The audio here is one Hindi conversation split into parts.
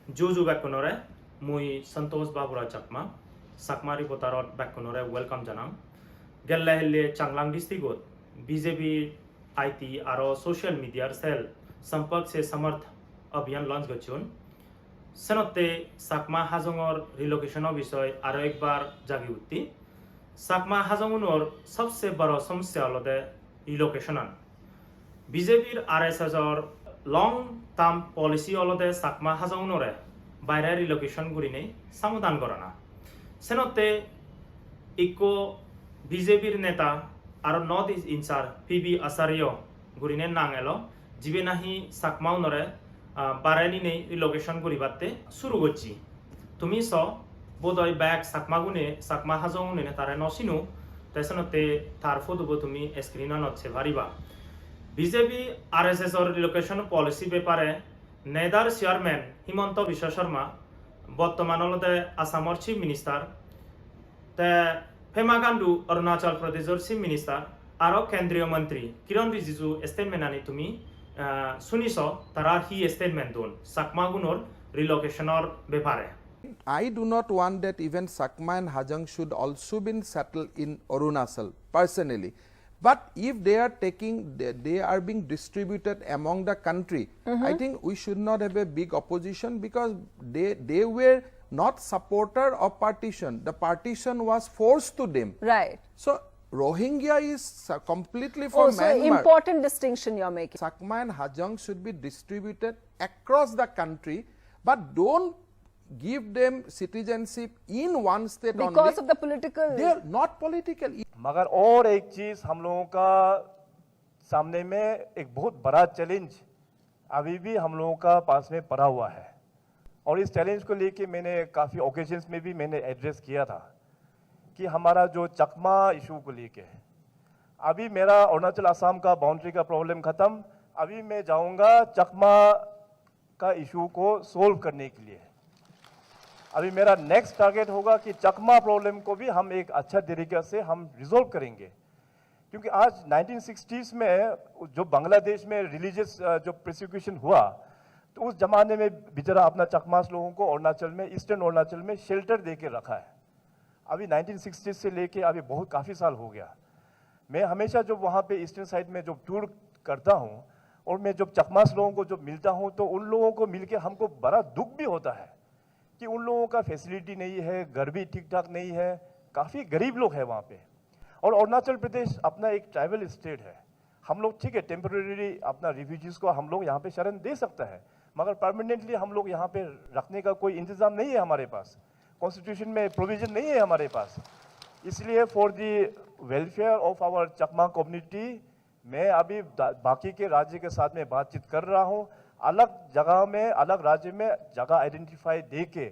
Juju Bakunore, Mui Santos Babura Chakma, Sakmari Botarot Bakunore, welcome Janam. Gella Helle Changlang District, BJP IT आरो सोशल मीडिया सेल संपर्क से समर्थ अभियान लॉन्च गचुन सनते साकमा हाजंगर रिलोकेशन विषय आरो एक बार जागी उठती साकमा हाजंगुनर सबसे बड़ा समस्या लदे रिलोकेशन बीजेपी आरएसएस और लॉन्ग टर्म पॉलिसी अलदे साकमा हाजंगुनरे बायरे रिलोकेशन गुरिने समाधान करना सनते इको बीजेपी नेता आरो नॉर्थ ईस्ट इंचार्ज पीबी आचार्य गुरिने नांगेलो जिबे नाही साकमाउनरे बारायनी ने रिलोकेशन गुरिबाते शुरू गच्ची तुमी सो बोदय बैक साकमागुने साकमा हाजंगुने तारे नसिनु तैसनते तार फोटो तुमी स्क्रीन नচ্ছে भारिबा बीजेपी आरएसएस और रिलोकेशन पॉलिसी बेपारे नेदार चेयरमैन हिमंत विश्व शर्मा बर्तमान आसामर चीफ मिनिस्टार ते पेमा गांडू अरुणाचल प्रदेश चीफ मिनिस्टार आरो केंद्रीय मंत्री किरण रिजिजू स्टेटमेंट आनी तुमी सुनिसो तारा ही स्टेटमेंट दोन साकमागुनर रिलोकेशन और बेपारे I do not want that even Sakma and Hajang should also be settled in Arunachal personally. But if they are they are being distributed among the country, I think we should not have a big opposition because they were not supporter of partition. The partition was forced to them. Right. So Rohingya is completely for also Myanmar. Important distinction you're making. Sakma and Hajang should be distributed across the country, but don't give them citizenship in one state because only. Because of the political. They are not political. मगर और एक चीज हम लोगों का सामने में एक बहुत बड़ा चैलेंज अभी भी हम लोगों का पास में पड़ा हुआ है और इस चैलेंज को लेके मैंने काफ़ी ओकेजन्स में भी मैंने एड्रेस किया था कि हमारा जो चकमा इशू को लेके अभी मेरा अरुणाचल असम का बाउंड्री का प्रॉब्लम ख़त्म अभी मैं जाऊंगा चकमा का इशू को सोल्व करने के लिए अभी मेरा नेक्स्ट टारगेट होगा कि चकमा प्रॉब्लम को भी हम एक अच्छा तरीके से हम रिजोल्व करेंगे क्योंकि आज 1960s में जो बांग्लादेश में रिलीजियस जो प्रोसिक्यूशन हुआ तो उस जमाने में बेचारा अपना चकमास लोगों को अरुणाचल में ईस्टर्न अरुणाचल में शेल्टर दे के रखा है अभी 1960s से लेके अभी बहुत काफ़ी साल हो गया मैं हमेशा जब वहाँ पे ईस्टर्न साइड में जब टूर करता हूँ और मैं जब चकमास लोगों को जब मिलता हूँ तो उन लोगों को मिल के हमको बड़ा दुख भी होता है कि उन लोगों का फैसिलिटी नहीं है घर भी ठीक ठाक नहीं है काफ़ी गरीब लोग हैं वहाँ पे और अरुणाचल प्रदेश अपना एक ट्राइबल स्टेट है हम लोग ठीक है टेम्परेरी अपना रिफ्यूजीज को हम लोग यहाँ पे शरण दे सकता है मगर परमानेंटली हम लोग यहाँ पे रखने का कोई इंतज़ाम नहीं है हमारे पास कॉन्स्टिट्यूशन में प्रोविजन नहीं है हमारे पास इसलिए for the welfare of our Chakma community मैं अभी बाकी के राज्य के साथ में बातचीत कर रहा हूँ अलग जगह में अलग राज्य में जगह आइडेंटिफाई दे के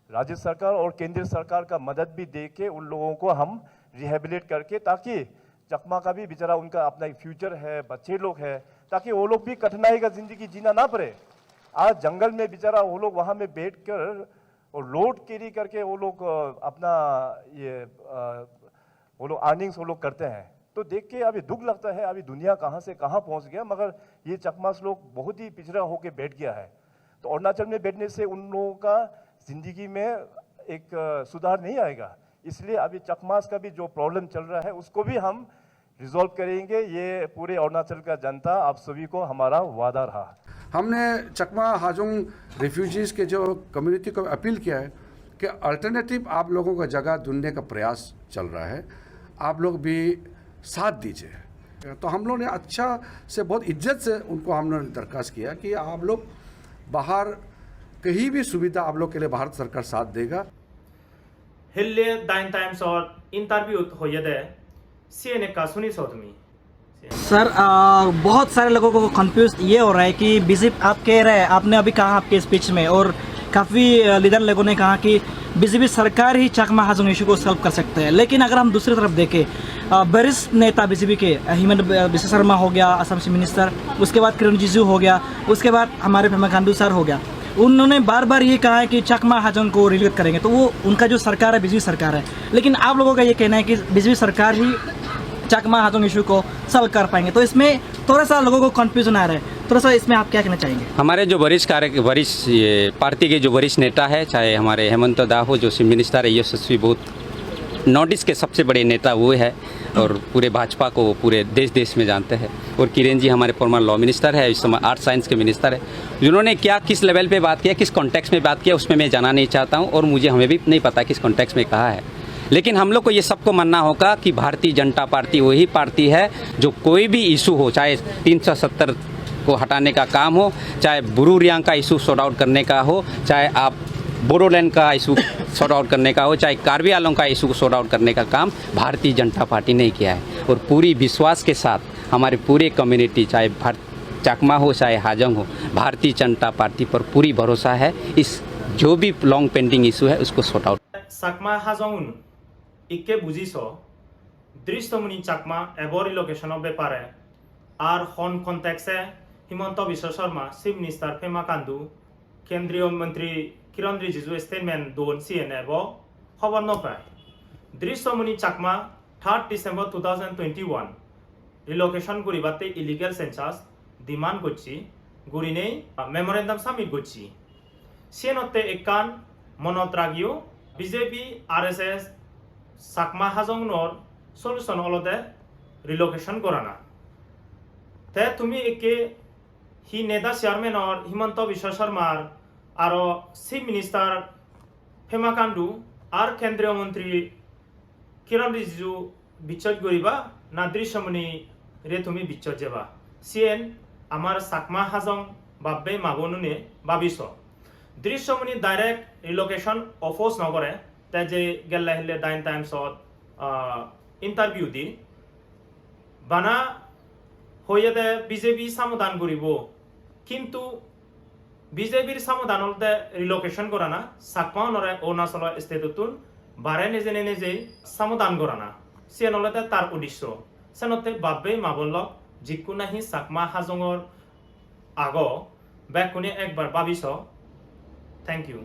राज्य सरकार और केंद्र सरकार का मदद भी दे के उन लोगों को हम रिहेबिलिट करके ताकि चकमा का भी बेचारा उनका अपना एक फ्यूचर है बच्चे लोग हैं ताकि वो लोग भी कठिनाई का जिंदगी जीना ना पड़े आज जंगल में बेचारा वो लोग वहाँ में बैठ कर और लोड कैरी करके वो लोग अपना ये वो लोग अर्निंग्स वो लोग करते हैं तो देख के अभी दुख लगता है अभी दुनिया कहाँ से कहाँ पहुँच गया मगर ये चकमास लोग बहुत ही पिछड़ा होके बैठ गया है तो अरुणाचल में बैठने से उन लोगों का जिंदगी में एक सुधार नहीं आएगा इसलिए अभी चकमास का भी जो प्रॉब्लम चल रहा है उसको भी हम रिजॉल्व करेंगे ये पूरे अरुणाचल का जनता आप सभी को हमारा वादा रहा हमने चकमा हाजोंग रिफ्यूजीज़ के जो कम्युनिटी को अपील किया है कि अल्टरनेटिव आप लोगों का जगह ढूंढने का प्रयास चल रहा है आप लोग भी साथ दीजिए तो हम लोग ने अच्छा से बहुत इज्जत से उनको हमने दरख्वास्त किया कि आप लोग बाहर कहीं भी सुविधा आप लोग के लिए भारत सरकार साथ देगा हिल्ले दाइन टाइम्स और इंटरव्यू हो ये दे सीएनए का सुनी सो तुम्ही सर बहुत सारे लोगों को कंफ्यूज ये हो रहा है कि बीजेपी आप कह रहे हैं आपने अभी कहा आपके स्पीच में और काफ़ी लीडर लोगों ने कहा कि बीजेपी सरकार ही चकमा हाजोंग इशू को सॉल्व कर सकते हैं लेकिन अगर हम दूसरी तरफ देखें वरिष्ठ नेता बीजेपी के हिमंत विश्व शर्मा हो गया असम चीफ मिनिस्टर उसके बाद किरण रिजिजू हो गया उसके बाद हमारे पेमा खांडू सर हो गया उन्होंने बार बार ये कहा है कि चकमा हाजोंग को रिलीव करेंगे तो वो उनका जो सरकार है बीजेपी सरकार है लेकिन आप लोगों का ये कहना है कि बीजेपी सरकार ही चकमा हाजोंग इशू को सॉल्व कर पाएंगे तो इसमें थोड़ा सा लोगों को कंफ्यूजन आ रहा है थोड़ा सा इसमें आप क्या कहना चाहेंगे? हमारे जो वरिष्ठ ये पार्टी के जो वरिष्ठ नेता है, चाहे हमारे हेमंत दा हो जो चीफ मिनिस्टर है, यशस्वी बहुत नॉर्थ ईस्ट के सबसे बड़े नेता वो है और पूरे भाजपा को पूरे देश में जानते हैं। और किरण जी हमारे फॉर्मर लॉ मिनिस्टर है, इस समय आर्ट साइंस के मिनिस्टर है। जिन्होंने क्या किस लेवल पे बात किया, किस कॉन्टेक्स्ट में बात किया, उसमें मैं जाना नहीं चाहता हूँ और हमें भी नहीं पता किस कॉन्टेक्स्ट में कहा है। लेकिन हम लोग को ये सबको मानना होगा कि भारतीय जनता पार्टी वही पार्टी है जो कोई भी इशू हो, चाहे 370 को हटाने का काम हो, चाहे बुरू रियांग का इशू सॉर्ट आउट करने का हो, चाहे आप बोडोलैंड का इशू सॉर्ट आउट करने का हो, चाहे कार्बी आंगलोंग का इशू सॉर्ट आउट करने का काम भारतीय जनता पार्टी ने किया है। और पूरी विश्वास के साथ हमारे पूरे कम्युनिटी, चाहे चकमा हो चाहे हाजंग हो, भारतीय जनता पार्टी पर पूरी भरोसा है। इस जो भी लॉन्ग पेंडिंग इशू है उसको सॉर्ट आउट। साकमा हाजंग इक्के बुझिस दृष्टमुनि चकमा एबो रिलोकेशनर बेपारे और हन कन्टेक्से हिमंत बिश्व शर्मा चीफ मिनिस्टर पेमा खांडू केंद्रीय मंत्री किरण रिजिजू स्टेटमेंट दोन सीएन एबो खबर न पाए। दृष्टमुनि चकमा 3 डिसेम्बर 2021 रिलोकेशन गुरिबाते इलिगेल सेंसास डिमांड गुच्ची गुरिने मेमोरेंडम सबमिट गुच्ची सीएनते एकान मनोत्रागियो बीजेपी आरएसएस साकमा हाजंगनर सल्यूशन अलदे रिलोकेशन कराना ते तुमी एके हि नेता चेयरमैन और हिमंत बिश्व शर्मार और चीफ मिनिस्टर पेमा खांडू और केंद्रीय मंत्री किरण रिजिजू बिचत गरिबा ना दृश्यमुनि रे तुमी बिचत जेबा सीएन आमार साकमा हाजंग बाब्बे मागनुने बाबिस दृश्यमुनि डायरेक्ट रिलोकेशन अफोर्स नगरे ते जे गेल्ला हेल्ले 9 टाइम्स इंटरव्यू दी बाना होयदे बीजेपी समाधान करिब किंतु बीजेपीर समाधान हलते रिलोकेशन कराना साकमा नरे अरुणाचल स्टेटुन बारे नेजे नेजे समाधान कराना सीएन हलते तार उद्देश्य सेनते बाब्बे माबल्ल जिकुनाहि साकमा हाजंगर आगो बेकुने एक बार बाबिस थैंक यू।